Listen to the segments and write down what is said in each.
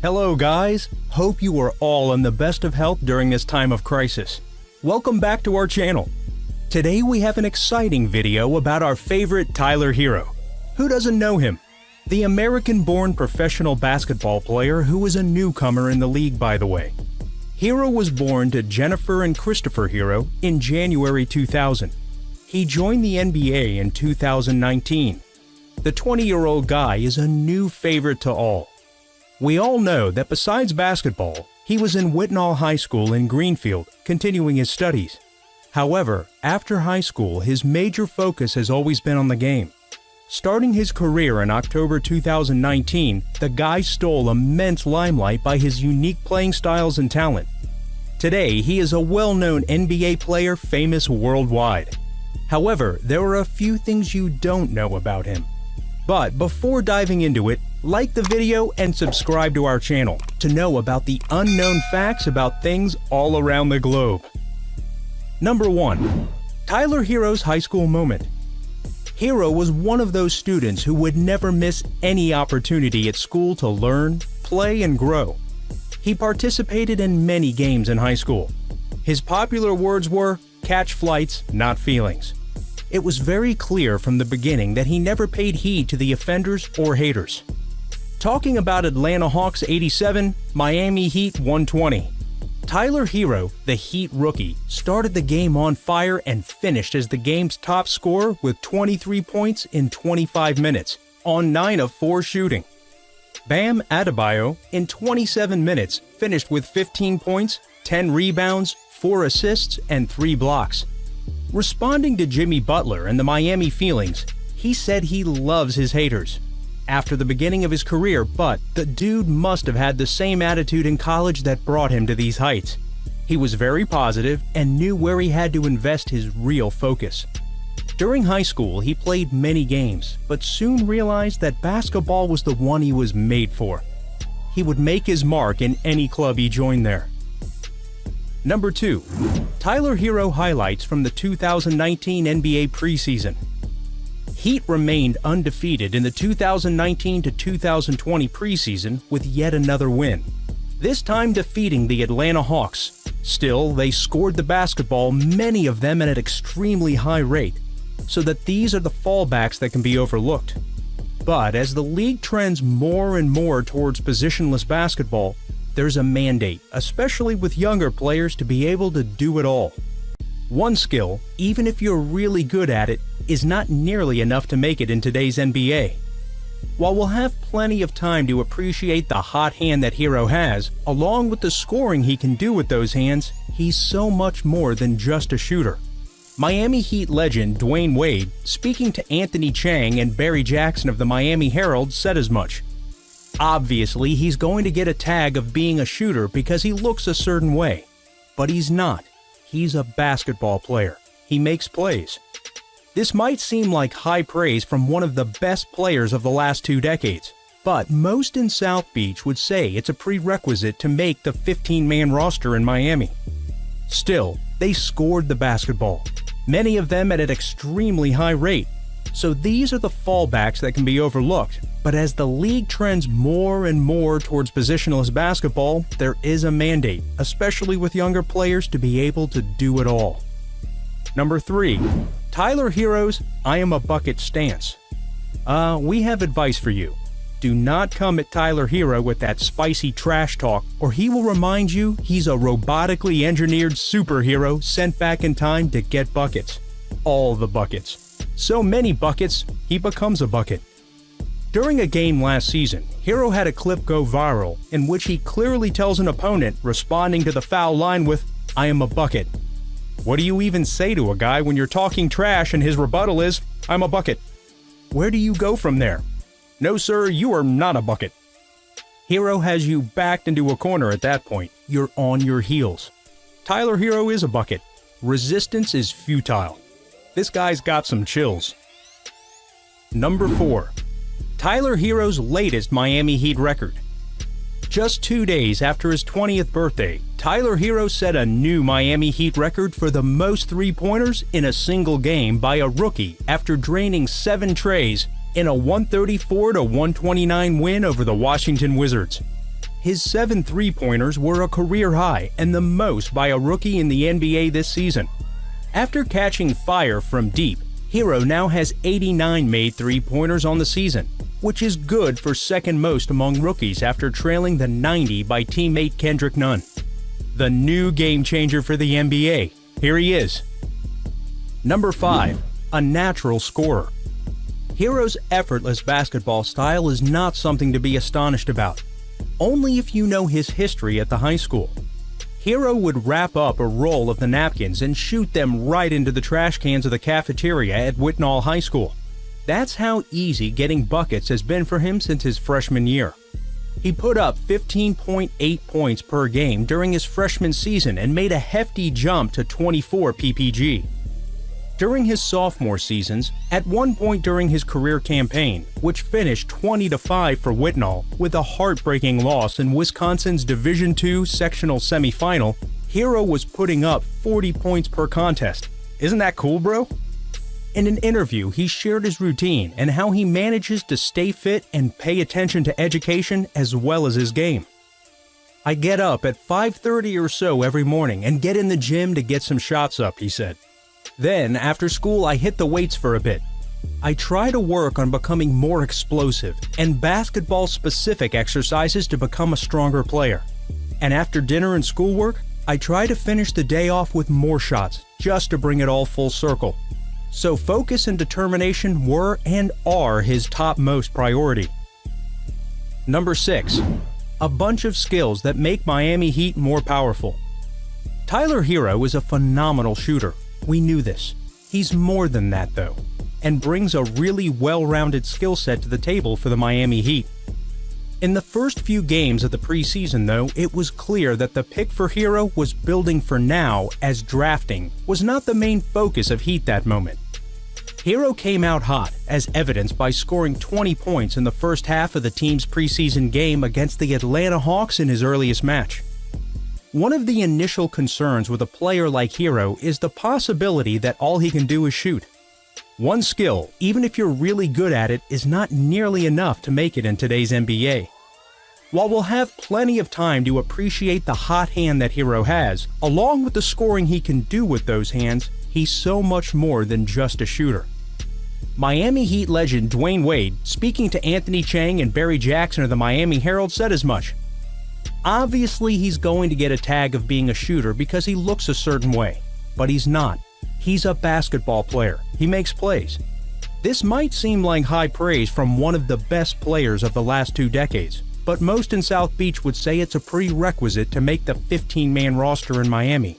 Hello guys, hope you are all in the best of health during this time of crisis. Welcome back to our channel. Today we have an exciting video about our favorite Tyler Herro. Who doesn't know him? The American-born professional basketball player who is a newcomer in the league, by the way. Herro was born to Jennifer and Christopher Herro in January 2000. He joined the NBA in 2019. The 20-year-old guy is a new favorite to all. We all know that besides basketball, he was in Whitnall High School in Greenfield, continuing his studies. However, after high school, his major focus has always been on the game. Starting his career in October 2019, the guy stole immense limelight by his unique playing styles and talent. Today, he is a well-known NBA player famous worldwide. However, there are a few things you don't know about him. But before diving into it, like the video and subscribe to our channel to know about the unknown facts about things all around the globe. Number 1. Tyler Herro's high school moment. Herro was one of those students who would never miss any opportunity at school to learn, play, and grow. He participated in many games in high school. His popular words were, "Catch flights, not feelings." It was very clear from the beginning that he never paid heed to the offenders or haters. Talking about Atlanta Hawks 87, Miami Heat 120. Tyler Herro, the Heat rookie, started the game on fire and finished as the game's top scorer with 23 points in 25 minutes, on 9 of 4 shooting. Bam Adebayo, in 27 minutes, finished with 15 points, 10 rebounds, 4 assists, and 3 blocks. Responding to Jimmy Butler and the Miami feelings, he said he loves his haters. After the beginning of his career, but the dude must have had the same attitude in college that brought him to these heights. He was very positive and knew where he had to invest his real focus. During high school, he played many games, but soon realized that basketball was the one he was made for. He would make his mark in any club he joined there. Number 2. Tyler Herro highlights from the 2019 NBA preseason. Heat remained undefeated in the 2019 to 2020 preseason with yet another win, this time defeating the Atlanta Hawks. Still, they scored the basketball, many of them at an extremely high rate, so that these are the fallbacks that can be overlooked. But as the league trends more and more towards positionless basketball, there's a mandate, especially with younger players, to be able to do it all. One skill, even if you're really good at it, is not nearly enough to make it in today's NBA. While we'll have plenty of time to appreciate the hot hand that Herro has, along with the scoring he can do with those hands, he's so much more than just a shooter. Miami Heat legend Dwayne Wade, speaking to Anthony Chang and Barry Jackson of the Miami Herald, said as much. Obviously, he's going to get a tag of being a shooter because he looks a certain way. But he's not. He's a basketball player. He makes plays. This might seem like high praise from one of the best players of the last 2 decades, but most in South Beach would say it's a prerequisite to make the 15-man roster in Miami. Still, they scored the basketball, many of them at an extremely high rate. So these are the fallbacks that can be overlooked, but as the league trends more and more towards positionless basketball, there is a mandate, especially with younger players, to be able to do it all. Number 3. Tyler Herro's "I am a bucket" stance. We have advice for you. Do not come at Tyler Herro with that spicy trash talk, or he will remind you he's a robotically engineered superhero sent back in time to get buckets. All the buckets. So many buckets, he becomes a bucket. During a game last season, Herro had a clip go viral in which he clearly tells an opponent responding to the foul line with, "I am a bucket." What do you even say to a guy when you're talking trash and his rebuttal is, "I'm a bucket"? Where do you go from there? No sir, you are not a bucket. Herro has you backed into a corner at that point. You're on your heels. Tyler Herro is a bucket. Resistance is futile. This guy's got some chills. Number 4. Tyler Herro's latest Miami Heat record. Just 2 days after his 20th birthday, Tyler Herro set a new Miami Heat record for the most three-pointers in a single game by a rookie after draining 7 trays in a 134-129 win over the Washington Wizards. His 7 3-pointers were a career high and the most by a rookie in the NBA this season. After catching fire from deep, Herro now has 89 made 3-pointers on the season, which is good for second most among rookies after trailing the 90 by teammate Kendrick Nunn. The new game changer for the NBA. Here he is. Number 5. A natural scorer. Herro's effortless basketball style is not something to be astonished about, only if you know his history at the high school. Herro would wrap up a roll of the napkins and shoot them right into the trash cans of the cafeteria at Whitnall High School. That's how easy getting buckets has been for him since his freshman year. He put up 15.8 points per game during his freshman season and made a hefty jump to 24 PPG. During his sophomore seasons, at one point during his career campaign, which finished 20-5 for Whitnall with a heartbreaking loss in Wisconsin's Division II sectional semifinal, Herro was putting up 40 points per contest. Isn't that cool, bro? In an interview, he shared his routine and how he manages to stay fit and pay attention to education as well as his game. "I get up at 5:30 or so every morning and get in the gym to get some shots up," he said. "Then, after school, I hit the weights for a bit. I try to work on becoming more explosive and basketball-specific exercises to become a stronger player. And after dinner and schoolwork, I try to finish the day off with more shots, just to bring it all full circle." So focus and determination were and are his topmost priority. Number 6. A bunch of skills that make Miami Heat more powerful. Tyler Herro is a phenomenal shooter. We knew this. He's more than that though, and brings a really well-rounded skill set to the table for the Miami Heat. In the first few games of the preseason though, it was clear that the pick for Herro was building for now, as drafting was not the main focus of Heat that moment. Herro came out hot, as evidenced by scoring 20 points in the first half of the team's preseason game against the Atlanta Hawks in his earliest match. One of the initial concerns with a player like Herro is the possibility that all he can do is shoot. One skill, even if you're really good at it, is not nearly enough to make it in today's NBA. While we'll have plenty of time to appreciate the hot hand that Herro has, along with the scoring he can do with those hands, he's so much more than just a shooter. Miami Heat legend Dwayne Wade, speaking to Anthony Chang and Barry Jackson of the Miami Herald, said as much. "Obviously, he's going to get a tag of being a shooter because he looks a certain way, but he's not. He's a basketball player. He makes plays." This might seem like high praise from one of the best players of the last 2 decades, but most in South Beach would say it's a prerequisite to make the 15-man roster in Miami.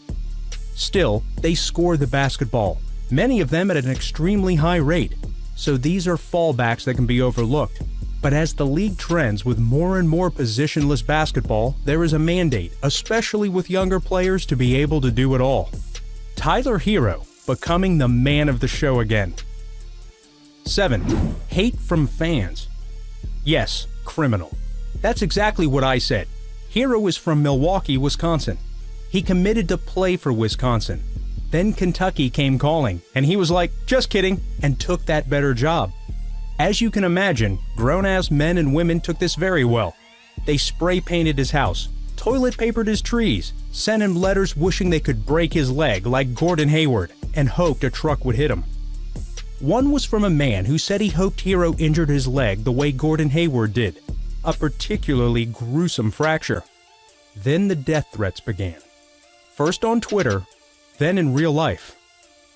Still, they score the basketball, many of them at an extremely high rate, so these are fallbacks that can be overlooked. But as the league trends with more and more positionless basketball, there is a mandate, especially with younger players, to be able to do it all. Tyler Herro, becoming the man of the show again. 7. Hate from fans. Yes, criminal. That's exactly what I said. Herro is from Milwaukee, Wisconsin. He committed to play for Wisconsin. Then Kentucky came calling, and he was like, "Just kidding," and took that better job. As you can imagine, grown-ass men and women took this very well. They spray-painted his house, toilet-papered his trees, sent him letters wishing they could break his leg like Gordon Hayward, and hoped a truck would hit him. One was from a man who said he hoped Herro injured his leg the way Gordon Hayward did, a particularly gruesome fracture. Then the death threats began. First on Twitter, then in real life.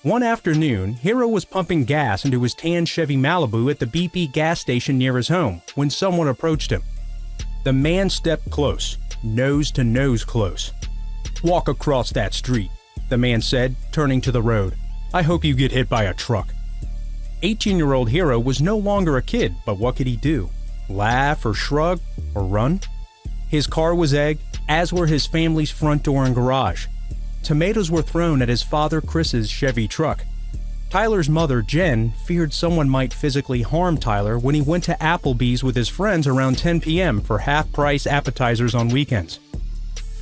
One afternoon, Herro was pumping gas into his tan Chevy Malibu at the BP gas station near his home when someone approached him. The man stepped close, nose to nose close. "Walk across that street," the man said, turning to the road. "I hope you get hit by a truck." 18-year-old Herro was no longer a kid, but what could he do? Laugh or shrug or run? His car was egged, as were his family's front door and garage. Tomatoes were thrown at his father Chris's Chevy truck. Tyler's mother, Jen, feared someone might physically harm Tyler when he went to Applebee's with his friends around 10 p.m. for half-price appetizers on weekends.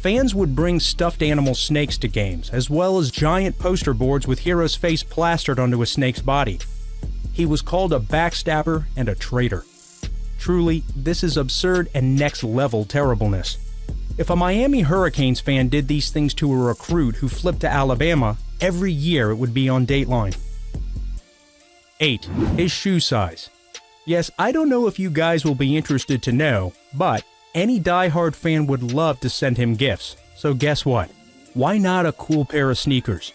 Fans would bring stuffed animal snakes to games, as well as giant poster boards with Herro's face plastered onto a snake's body. He was called a backstabber and a traitor. Truly, this is absurd and next-level terribleness. If a Miami Hurricanes fan did these things to a recruit who flipped to Alabama, every year it would be on Dateline. 8. His shoe size. Yes, I don't know if you guys will be interested to know, but any diehard fan would love to send him gifts. So guess what? Why not a cool pair of sneakers?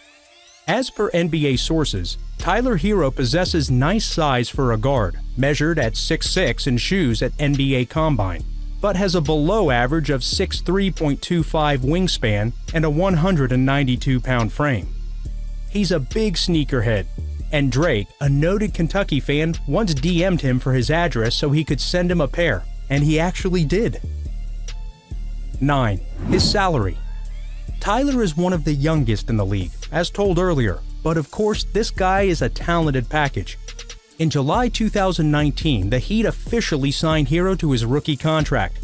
As per NBA sources, Tyler Herro possesses nice size for a guard, measured at 6'6" in shoes at NBA Combine, but has a below average of 6'3.25" wingspan and a 192-pound frame. He's a big sneakerhead, and Drake, a noted Kentucky fan, once DM'd him for his address so he could send him a pair, and he actually did. 9. His salary. Tyler is one of the youngest in the league, as told earlier, but of course this guy is a talented package. In July 2019, the Heat officially signed Herro to his rookie contract.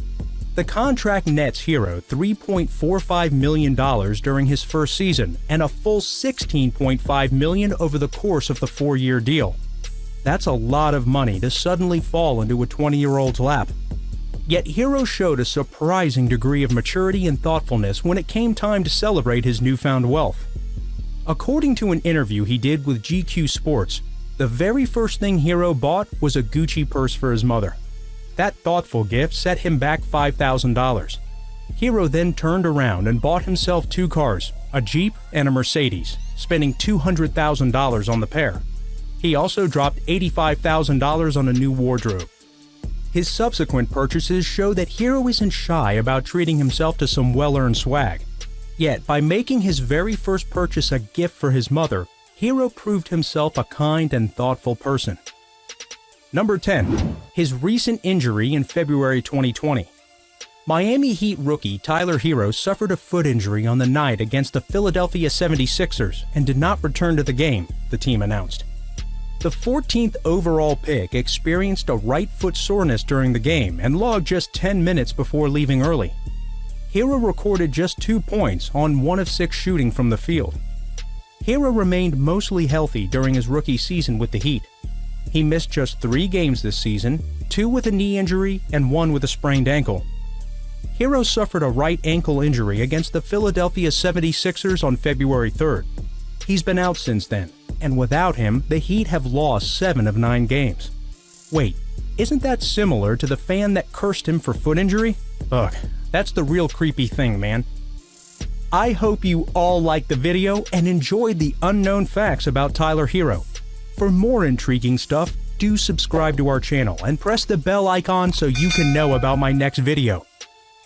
The contract nets Herro $3.45 million during his first season and a full $16.5 million over the course of the 4-year deal. That's a lot of money to suddenly fall into a 20-year-old's lap. Yet Herro showed a surprising degree of maturity and thoughtfulness when it came time to celebrate his newfound wealth. According to an interview he did with GQ Sports, the very first thing Herro bought was a Gucci purse for his mother. That thoughtful gift set him back $5,000. Herro then turned around and bought himself 2 cars, a Jeep and a Mercedes, spending $200,000 on the pair. He also dropped $85,000 on a new wardrobe. His subsequent purchases show that Herro isn't shy about treating himself to some well-earned swag. Yet, by making his very first purchase a gift for his mother, Herro proved himself a kind and thoughtful person. Number 10. His recent injury in February 2020. Miami Heat rookie Tyler Herro suffered a foot injury on the night against the Philadelphia 76ers and did not return to the game, the team announced. The 14th overall pick experienced a right foot soreness during the game and logged just 10 minutes before leaving early. Herro recorded just 2 points on 1 of 6 shooting from the field. Herro remained mostly healthy during his rookie season with the Heat. He missed just 3 games this season, 2 with a knee injury and 1 with a sprained ankle. Herro suffered a right ankle injury against the Philadelphia 76ers on February 3rd. He's been out since then, and without him, the Heat have lost 7 of 9 games. Wait, isn't that similar to the fan that cursed him for foot injury? Ugh, that's the real creepy thing, man. I hope you all liked the video and enjoyed the unknown facts about Tyler Herro. For more intriguing stuff, do subscribe to our channel and press the bell icon so you can know about my next video.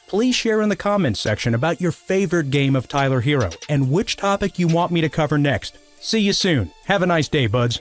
Please share in the comments section about your favorite game of Tyler Herro and which topic you want me to cover next. See you soon. Have a nice day, buds.